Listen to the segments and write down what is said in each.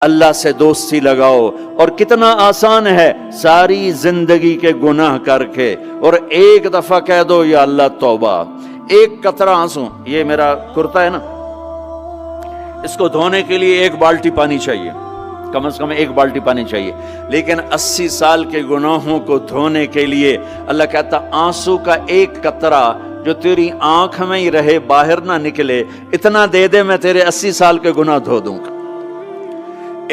اللہ سے دوستی لگاؤ، اور کتنا آسان ہے ساری زندگی کے گناہ کر کے اور ایک دفعہ کہہ دو یا اللہ توبہ. ایک قطرہ آنسو، یہ میرا کرتا ہے نا، اس کو دھونے کے لیے ایک بالٹی پانی چاہیے، کم از کم ایک بالٹی پانی چاہیے، لیکن 80 سال کے گناہوں کو دھونے کے لیے اللہ کہتا آنسو کا ایک قطرہ جو تیری آنکھ میں ہی رہے، باہر نہ نکلے، اتنا دے دے میں تیرے 80 سال کے گناہ دھو دوں گا.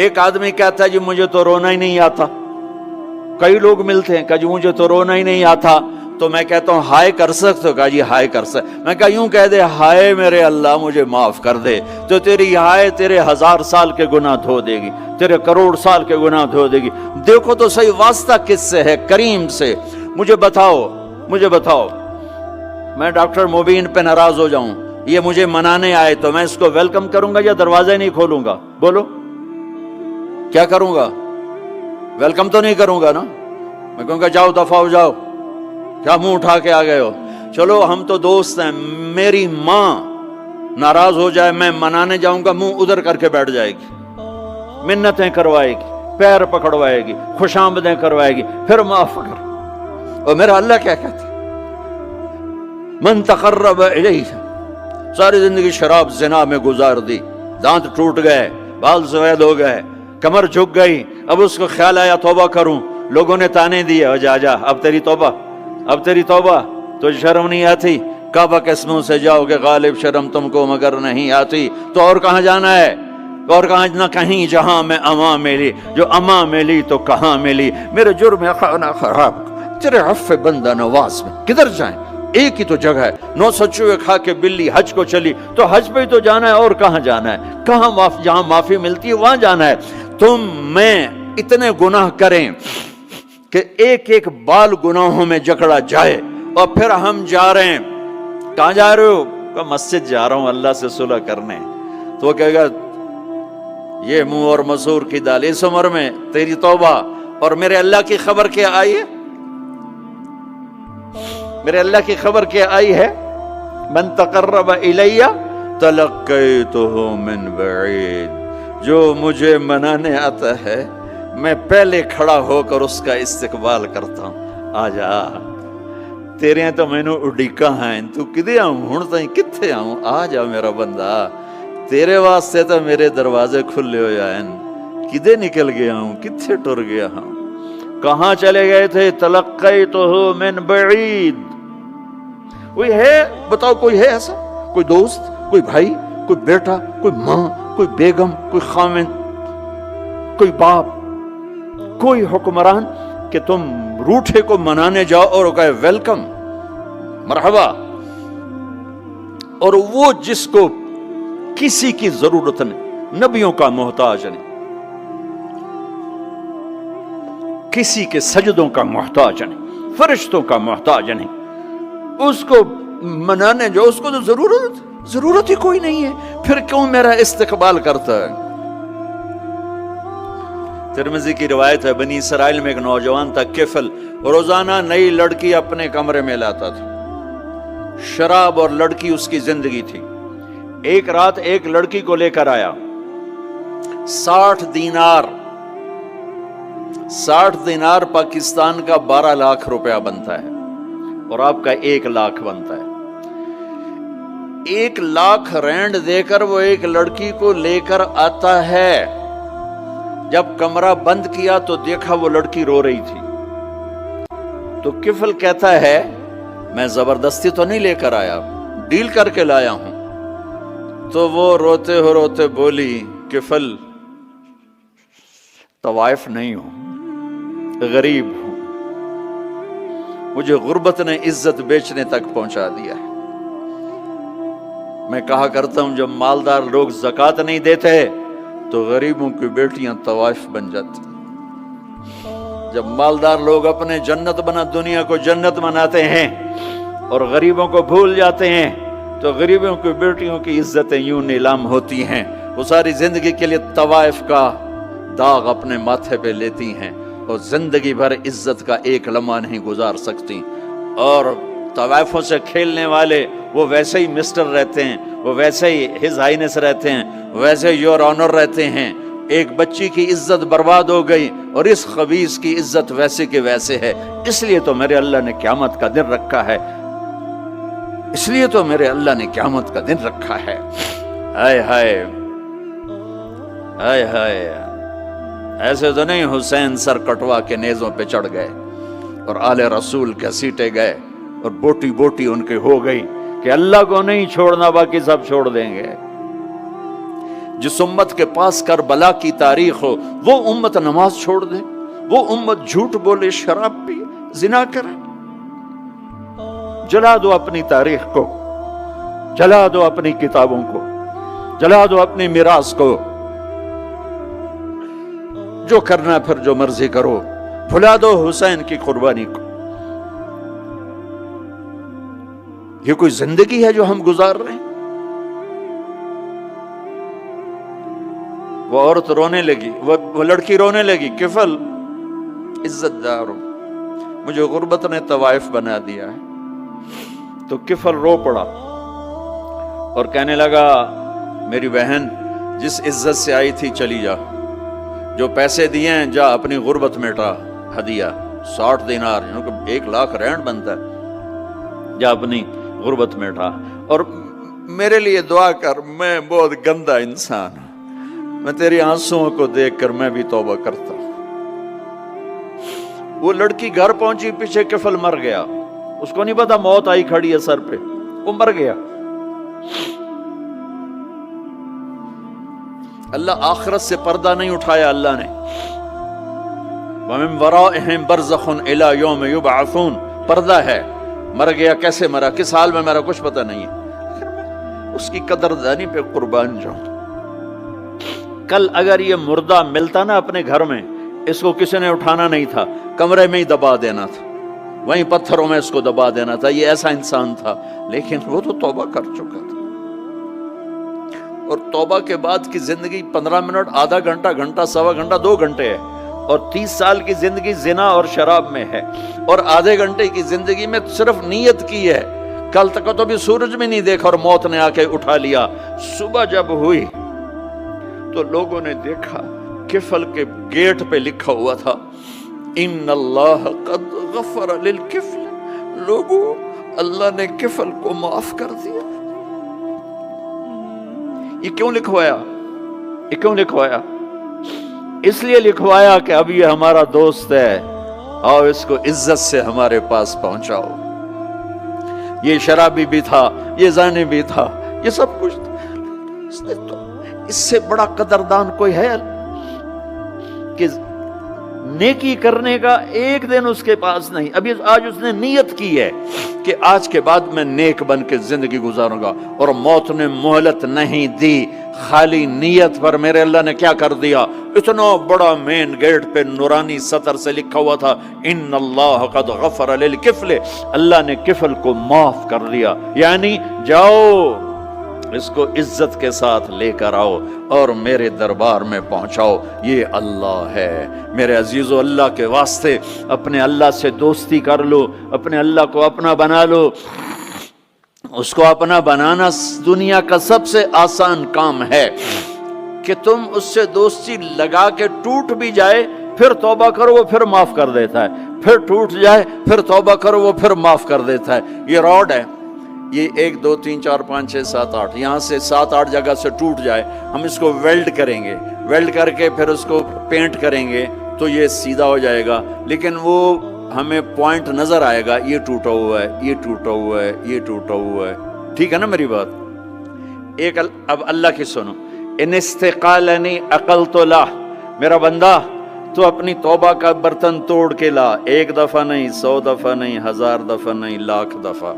ایک آدمی کہتا ہے جی مجھے تو رونا ہی نہیں آتا. کئی لوگ ملتے ہیں کہ جی مجھے تو رونا ہی نہیں آتا، تو میں کہتا ہوں ہائے کر سکتے ہو؟ کہا جی ہائے کر سکتے. میں کہا یوں کہہ دے ہائے میرے اللہ مجھے معاف کر دے، تو تیری ہائے تیرے 1000 سال کے گناہ دھو دے گی، تیرے کروڑ سال کے گناہ دھو دے گی. دیکھو تو صحیح واسطہ کس سے ہے؟ کریم سے. مجھے بتاؤ میں ڈاکٹر مبین پہ ناراض ہو جاؤں، یہ مجھے منانے آئے تو میں اس کو ویلکم کروں گا یا دروازہ نہیں کھولوں گا؟ بولو کیا کروں گا؟ ویلکم تو نہیں کروں گا نا، میں کہوں گا جاؤ دفعہ ہو جاؤ، کیا منہ اٹھا کے آ گئے ہو؟ چلو ہم تو دوست ہیں. میری ماں ناراض ہو جائے میں منانے جاؤں گا، منہ ادھر کر کے بیٹھ جائے گی، منتیں کروائے گی، پیر پکڑوائے گی، خوش آمدیں کروائے گی، پھر معاف کر. اور میرا اللہ کیا کہتا ہے؟ من تقرب الیہ. ساری زندگی شراب زنا میں گزار دی، دانت ٹوٹ گئے، بال سفید ہو گئے، کمر جھک گئی. اب اس کو خیال آیا توبہ کروں، لوگوں نے تانے دیے جا اب تیری توبہ تو شرم نہیں آتی؟ کعبہ کے اسموں سے جاؤ گے غالب شرم تم کو مگر نہیں آتی. تو اور کہاں جانا ہے؟ اور کہاں نہ کہیں جہاں میں اماں ملی، جو اماں ملی تو کہاں ملی. میرے جرم خانہ خراب تیرے عفو بندہ نواز میں کدھر جائیں؟ ایک ہی تو جگہ ہے. 900 چوہے کھا کے بلی حج کو چلی، تو حج پہ ہی تو جانا ہے، اور کہاں جانا ہے؟ کہاں جہاں معافی ملتی ہے وہاں جانا ہے. تم میں اتنے گناہ کریں کہ ایک ایک بال گناہوں میں جکڑا جائے، اور پھر ہم جا رہے ہیں. کہاں جا رہے ہو؟ کہ مسجد جا رہا ہوں اللہ سے صلح کرنے. تو وہ کہے گا یہ منہ اور مسور کی دال، اس عمر میں تیری توبہ. اور میرے اللہ کی خبر کیا آئی ہے؟ میرے اللہ کی خبر کیا آئی ہے؟ من تقرب الی تلقیتہ من بعید. جو مجھے منانے آتا ہے میں پہلے کھڑا ہو کر اس کا استقبال کرتا ہوں. آ جا تیرے ہیں تو مینو اڈیکا ہیں، تو کدے آؤں ہوں تائیں کتھے آؤں؟ آ جا میرا بندہ، تیرے واسطے تو میرے دروازے کھلے ہو جائیں. کدے نکل گیا ہوں، کتھے ٹر گیا ہوں؟ کہاں چلے گئے تھے؟ تلقیتہ من بعید. کوئی ہے بتاؤ، کوئی ہے ایسا؟ کوئی دوست، کوئی بھائی، کوئی بیٹا، کوئی ماں، کوئی بیگم، کوئی خاوند، کوئی باپ، کوئی حکمران کہ تم روٹھے کو منانے جاؤ اور کہے ویلکم مرحبا؟ اور وہ جس کو کسی کی ضرورت نہیں، نبیوں کا محتاج نہیں، کسی کے سجدوں کا محتاج نہیں، فرشتوں کا محتاج نہیں، اس کو منانے جو اس کو تو ضرورت ہی کوئی نہیں ہے، پھر کیوں میرا استقبال کرتا ہے؟ ترمذی کی روایت ہے، بنی اسرائیل میں ایک نوجوان تھا کفل، روزانہ نئی لڑکی اپنے کمرے میں لاتا تھا. شراب اور لڑکی اس کی زندگی تھی. ایک رات ایک لڑکی کو لے کر آیا. 60 دینار پاکستان کا 12 لاکھ روپیہ بنتا ہے، اور آپ کا 1 لاکھ بنتا ہے. 1 لاکھ رینڈ دے کر وہ ایک لڑکی کو لے کر آتا ہے. جب کمرہ بند کیا تو دیکھا وہ لڑکی رو رہی تھی. تو کفل کہتا ہے میں زبردستی تو نہیں لے کر آیا، ڈیل کر کے لایا ہوں. تو وہ روتے بولی کفل طوائف نہیں ہوں، غریب ہوں، مجھے غربت نے عزت بیچنے تک پہنچا دیا ہے. میں کہا کرتا ہوں جب مالدار لوگ زکوٰۃ نہیں دیتے تو غریبوں کی بیٹیاں طوائف بن جاتی. جب مالدار لوگ اپنے دنیا کو جنت بناتے ہیں اور غریبوں کو بھول جاتے ہیں تو غریبوں کی بیٹیوں کی عزتیں یوں نیلام ہوتی ہیں. وہ ساری زندگی کے لیے طوائف کا داغ اپنے ماتھے پہ لیتی ہیں اور زندگی بھر عزت کا ایک لمحہ نہیں گزار سکتی. اور طوائفوں سے کھیلنے والے وہ ویسے ہی مسٹر رہتے ہیں، وہ ویسے ہی ہز ہائنس رہتے ہیں، ویسے یور آنر رہتے ہیں. ایک بچی کی عزت برباد ہو گئی اور اس خبیث کی عزت ویسے کے ویسے ہے، اس لیے تو میرے اللہ نے قیامت کا دن رکھا ہے، اس لیے تو میرے اللہ نے قیامت کا دن رکھا ہے۔ ہائے ہائے ہائے ہائے، ایسے تو نہیں حسین سر کٹوا کے نیزوں پہ چڑھ گئے اور آل رسول کے سیٹے گئے اور بوٹی بوٹی ان کے ہو گئی کہ اللہ کو نہیں چھوڑنا باقی سب چھوڑ دیں گے۔ جس امت کے پاس کربلا کی تاریخ ہو وہ امت نماز چھوڑ دے، وہ امت جھوٹ بولے، شراب پی، زنا کرے۔ جلا دو اپنی تاریخ کو، جلا دو اپنی کتابوں کو، جلا دو اپنی میراث کو، جو کرنا پھر جو مرضی کرو، بھلا دو حسین کی قربانی کو۔ یہ کوئی زندگی ہے جو ہم گزار رہے ہیں؟ وہ عورت رونے لگی، وہ لڑکی رونے لگی، کفل عزت دار ہو، مجھے غربت نے طوائف بنا دیا ہے۔ تو کفل رو پڑا اور کہنے لگا میری بہن جس عزت سے آئی تھی چلی جا، جو پیسے دیے ہیں جا اپنی غربت مٹا، ہدیہ 60 دینار یعنی کہ 1 لاکھ رینڈ بنتا ہے، جا اپنی غربت مٹا، اور میرے لیے دعا کر، میں بہت گندا انسان ہوں، میں تیری آنسوؤں کو دیکھ کر میں بھی توبہ کرتا ہوں۔ وہ لڑکی گھر پہنچی، پیچھے کفل مر گیا، اس کو نہیں پتا موت آئی کھڑی ہے سر پہ، وہ مر گیا۔ اللہ آخرت سے پردہ نہیں اٹھایا اللہ نے۔ وَمِن وَرَائِهِمْ بَرْزَخٌ إِلَى يَوْمِ يُبْعَثُونَ، پردہ ہے، مر گیا، کیسے مرا، کس حال میں مرا، کچھ پتہ نہیں ہے، اس کی قدردانی پہ قربان جاؤں۔ کل اگر یہ مردہ ملتا نا اپنے گھر میں، اس کو کسی نے اٹھانا نہیں تھا، کمرے میں ہی دبا دینا تھا، وہیں پتھروں میں اس کو دبا دینا تھا، یہ ایسا انسان تھا، لیکن وہ تو توبہ کر چکا تھا۔ اور توبہ کے بعد کی زندگی 15 منٹ، آدھا گھنٹہ، گھنٹہ، سوا گھنٹہ، 2 گھنٹے ہے، اور 30 سال کی زندگی زنا اور شراب میں ہے، اور آدھے گھنٹے کی زندگی میں صرف نیت کی ہے۔ کل تک تو بھی سورج میں نہیں دیکھا اور موت نے آ کے اٹھا لیا۔ صبح جب ہوئی تو لوگوں نے دیکھا کفل کے گیٹ پہ لکھا ہوا تھا ان اللہ قد غفر للکفل، لوگوں اللہ نے کفل کو معاف کر دیا۔ یہ کیوں لکھوایا؟ یہ کیوں لکھوایا؟ اس لیے لکھوایا کہ اب یہ ہمارا دوست ہے، آؤ اس کو عزت سے ہمارے پاس پہنچاؤ۔ یہ شرابی بھی تھا، یہ زانی بھی تھا، یہ سب کچھ تھا۔ اس سے بڑا قدردان کوئی ہے کہ نیکی کرنے کا ایک دن اس کے پاس نہیں؟ ابھی آج اس نے نیت کی ہے کہ آج کے بعد میں نیک بن کے زندگی گزاروں گا، اور موت نے مہلت نہیں دی۔ خالی نیت پر میرے اللہ نے کیا کر دیا، اتنا بڑا مین گیٹ پہ نورانی سطر سے لکھا ہوا تھا ان اللہ قد غفر للکفل، اللہ نے کفل کو معاف کر دیا، یعنی جاؤ اس کو عزت کے ساتھ لے کر آؤ اور میرے دربار میں پہنچاؤ۔ یہ اللہ ہے میرے عزیزو، اللہ کے واسطے اپنے اللہ سے دوستی کر لو، اپنے اللہ کو اپنا بنا لو۔ اس کو اپنا بنانا دنیا کا سب سے آسان کام ہے کہ تم اس سے دوستی لگا کے ٹوٹ بھی جائے پھر توبہ کرو وہ پھر معاف کر دیتا ہے، پھر ٹوٹ جائے پھر توبہ کرو وہ پھر معاف کر دیتا ہے۔ یہ راڈ ہے، یہ 1 2 3 4 5 6 7 8 یہاں سے 7 8 جگہ سے ٹوٹ جائے، ہم اس کو ویلڈ کریں گے، ویلڈ کر کے پھر اس کو پینٹ کریں گے تو یہ سیدھا ہو جائے گا، لیکن وہ ہمیں پوائنٹ نظر آئے گا، یہ ٹوٹا ہوا ہے، یہ ٹوٹا ہوا ہے، یہ ٹوٹا ہوا ہے۔ ٹھیک ہے نا میری بات؟ ایک اب اللہ کی سنو، ان استقالنی عقلت لا، میرا بندہ تو اپنی توبہ کا برتن توڑ کے لا، 1 دفعہ نہیں، 100 دفعہ نہیں، 1000 دفعہ نہیں، 1,00,000 دفعہ۔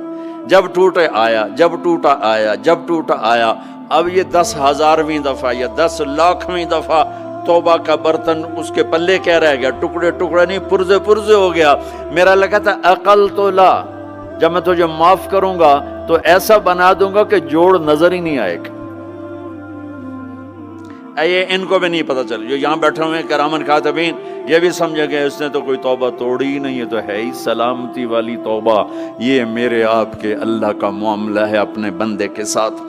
جب ٹوٹے آیا، جب ٹوٹا آیا، جب ٹوٹا آیا، اب یہ 10,000ویں دفعہ یا 10,00,000ویں دفعہ توبہ کا برتن اس کے پلے کیا رہ گیا، ٹکڑے ٹکڑے نہیں، پرزے پرزے ہو گیا۔ میرا لگا تھا عقل تو لا، جب میں تجھے معاف کروں گا تو ایسا بنا دوں گا کہ جوڑ نظر ہی نہیں آئے گا۔ یہ ان کو بھی نہیں پتا چل، جو یہاں بیٹھے ہوئے کرامن کاتبین یہ بھی سمجھے گئے اس نے تو کوئی توبہ توڑی ہی نہیں، یہ تو ہے ہی سلامتی والی توبہ۔ یہ میرے آپ کے اللہ کا معاملہ ہے اپنے بندے کے ساتھ۔